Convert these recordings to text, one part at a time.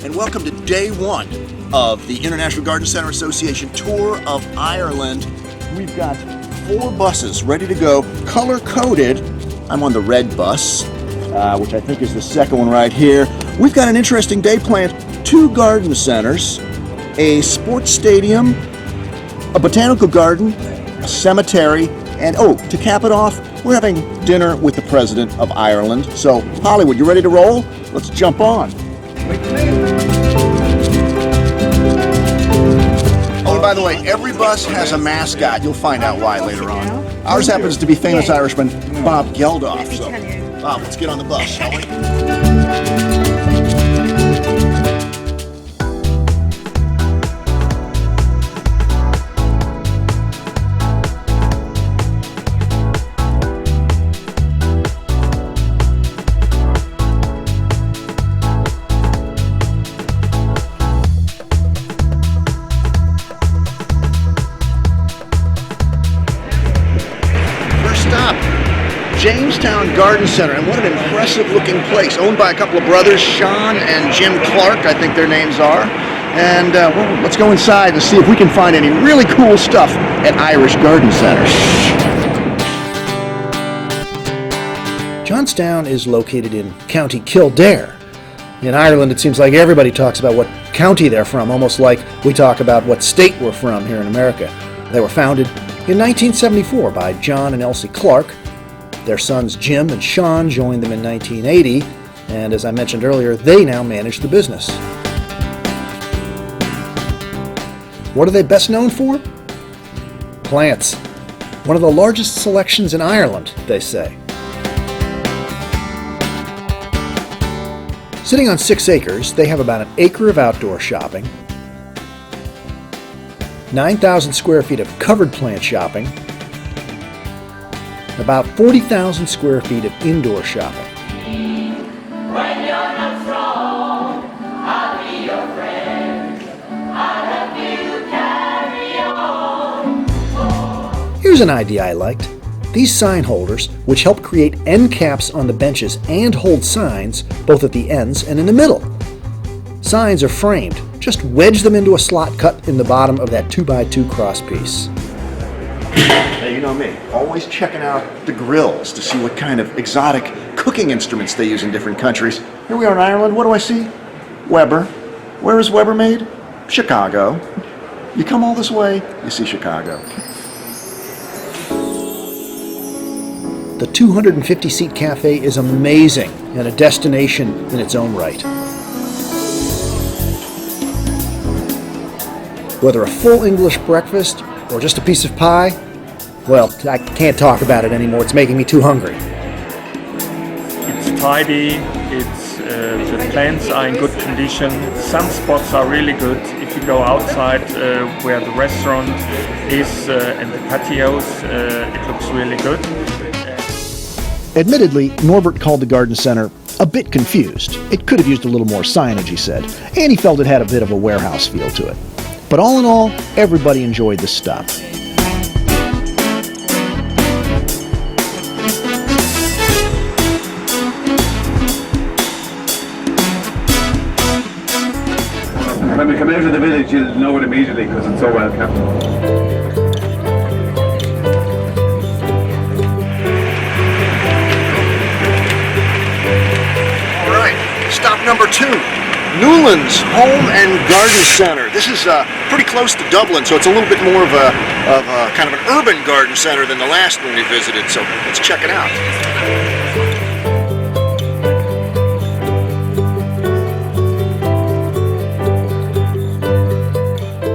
and welcome to day one of the International Garden Center Association Tour of Ireland. We've got 4 buses ready to go, color-coded. I'm on the red bus, which I think is the second one right here. We've got an interesting day planned. 2 garden centers, a sports stadium, a botanical garden, a cemetery, and to cap it off, we're having dinner with the President of Ireland. So, Hollywood, you ready to roll? Let's jump on. Oh, and by the way, every bus has a mascot. You'll find out why later on. Ours happens to be famous Irishman Bob Geldof. So, Bob, let's get on the bus, shall we? Johnstown Garden Center, and what an impressive looking place, owned by a couple of brothers, Sean and Jim Clark, I think their names are. And well, let's go inside and see if we can find any really cool stuff at Irish Garden Centers. Johnstown is located in County Kildare. In Ireland, it seems like everybody talks about what county they're from, almost like we talk about what state we're from here in America. They were founded in 1974 by John and Elsie Clark. Their sons Jim and Sean joined them in 1980, and as I mentioned earlier, they now manage the business. What are they best known for? Plants. One of the largest selections in Ireland, they say. Sitting on 6 acres, they have about an acre of outdoor shopping, 9,000 square feet of covered plant shopping, about 40,000 square feet of indoor shopping. When you're not strong, I'll be your friend. I'll help you carry on. Here's an idea I liked. These sign holders, which help create end caps on the benches and hold signs both at the ends and in the middle. Signs are framed. Just wedge them into a slot cut in the bottom of that 2x2 cross piece. Hey, you know me, always checking out the grills to see what kind of exotic cooking instruments they use in different countries. Here we are in Ireland. What do I see? Weber. Where is Weber made? Chicago. You come all this way, you see Chicago. The 250-seat cafe is amazing and a destination in its own right. Whether a full English breakfast or just a piece of pie, well, I can't talk about it anymore. It's making me too hungry. It's tidy, the plants are in good condition. Some spots are really good. If you go outside where the restaurant is and the patios, it looks really good. Admittedly, Norbert called the garden center a bit confused. It could have used a little more signage, he said, and he felt it had a bit of a warehouse feel to it. But all in all, everybody enjoyed the stop. When we come out of the village, you'll know it immediately because it's so well kept. All right, stop number 2. Newlands Home and Garden Center. This is pretty close to Dublin, so it's a little bit more of a kind of an urban garden center than the last one we visited, so let's check it out.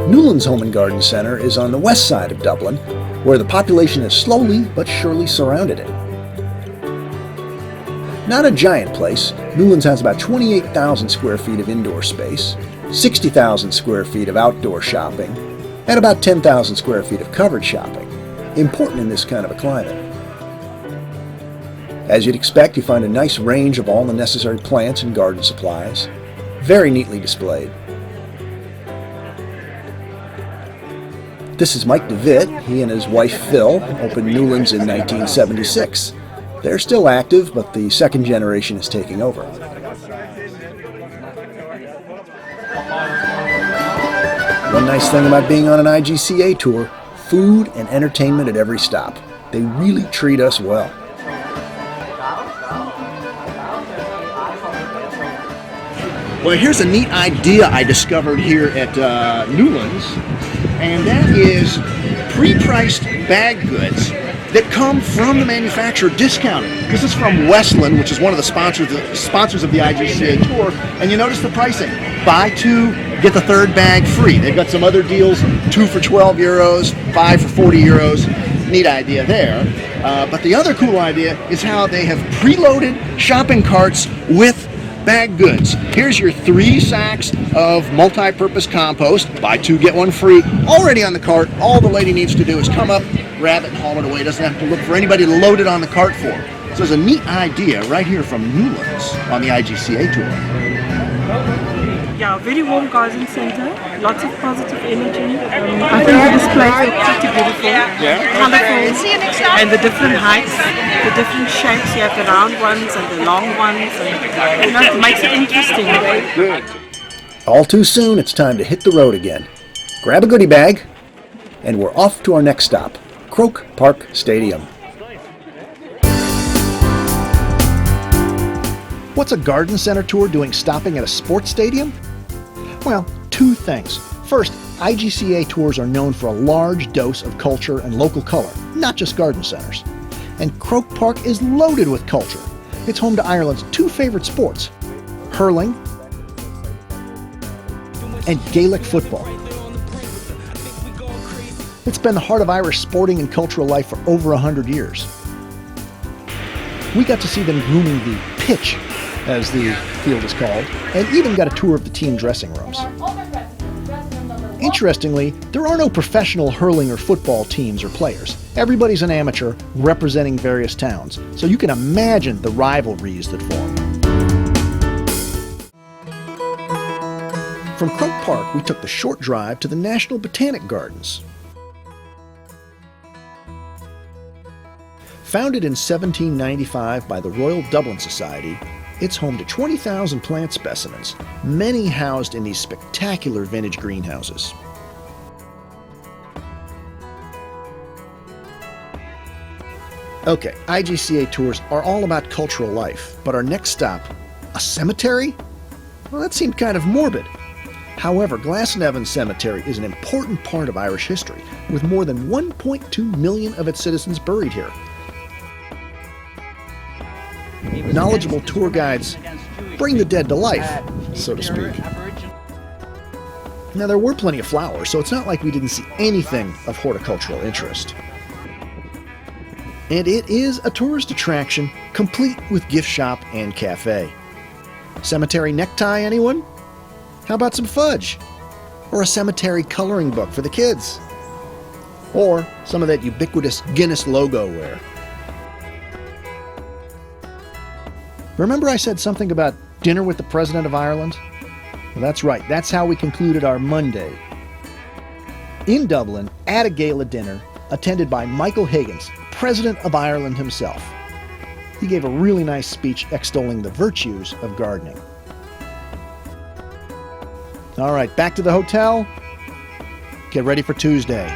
Newlands Home and Garden Center is on the west side of Dublin, where the population has slowly but surely surrounded it. Not a giant place, Newlands has about 28,000 square feet of indoor space, 60,000 square feet of outdoor shopping, and about 10,000 square feet of covered shopping, important in this kind of a climate. As you'd expect, you find a nice range of all the necessary plants and garden supplies, very neatly displayed. This is Mike DeVitt. He and his wife Phil opened Newlands in 1976. They're still active, but the second generation is taking over. One nice thing about being on an IGCA tour, food and entertainment at every stop. They really treat us well. Well, here's a neat idea I discovered here at Newlands, and that is pre-priced bag goods that come from the manufacturer discounted. This is from Westland, which is one of the sponsors of the IGCA tour, and you notice the pricing. Buy two, get the third bag free. They've got some other deals, 2 for 12 euros, 5 for 40 euros. Neat idea there. But the other cool idea is how they have preloaded shopping carts with bag goods. Here's your 3 sacks of multi-purpose compost. Buy 2, get 1 free. Already on the cart. All the lady needs to do is come up, grab it, and haul it away. Doesn't have to look for anybody to load it on the cart for. So there's a neat idea right here from Newlands on the IGCA tour. Yeah, very warm garden center, lots of positive energy. I think the displays are pretty beautiful, colourful, and the different heights, the different shapes. You have the round ones and the long ones, and it makes it interesting. Good. All too soon, it's time to hit the road again. Grab a goodie bag, and we're off to our next stop, Croke Park Stadium. What's a garden center tour doing stopping at a sports stadium? Well, 2 things. First, IGCA tours are known for a large dose of culture and local color, not just garden centers. And Croke Park is loaded with culture. It's home to Ireland's 2 favorite sports, hurling and Gaelic football. It's been the heart of Irish sporting and cultural life for over 100 years. We got to see them grooming the pitch, as the field is called, and even got a tour of the team dressing rooms. Interestingly, there are no professional hurling or football teams or players. Everybody's an amateur representing various towns, so you can imagine the rivalries that form. From Croke Park, we took the short drive to the National Botanic Gardens. Founded in 1795 by the Royal Dublin Society, it's home to 20,000 plant specimens, many housed in these spectacular vintage greenhouses. Okay, IGCA tours are all about cultural life, but our next stop, a cemetery? Well, that seemed kind of morbid. However, Glasnevin Cemetery is an important part of Irish history, with more than 1.2 million of its citizens buried here. Knowledgeable tour guides bring the dead to life, so to speak. Now, there were plenty of flowers, so it's not like we didn't see anything of horticultural interest. And it is a tourist attraction, complete with gift shop and cafe. Cemetery necktie, anyone? How about some fudge? Or a cemetery coloring book for the kids? Or some of that ubiquitous Guinness logo wear? Remember I said something about dinner with the President of Ireland? Well, that's right. That's how we concluded our Monday. In Dublin, at a gala dinner, attended by Michael Higgins, President of Ireland himself. He gave a really nice speech extolling the virtues of gardening. All right, back to the hotel. Get ready for Tuesday.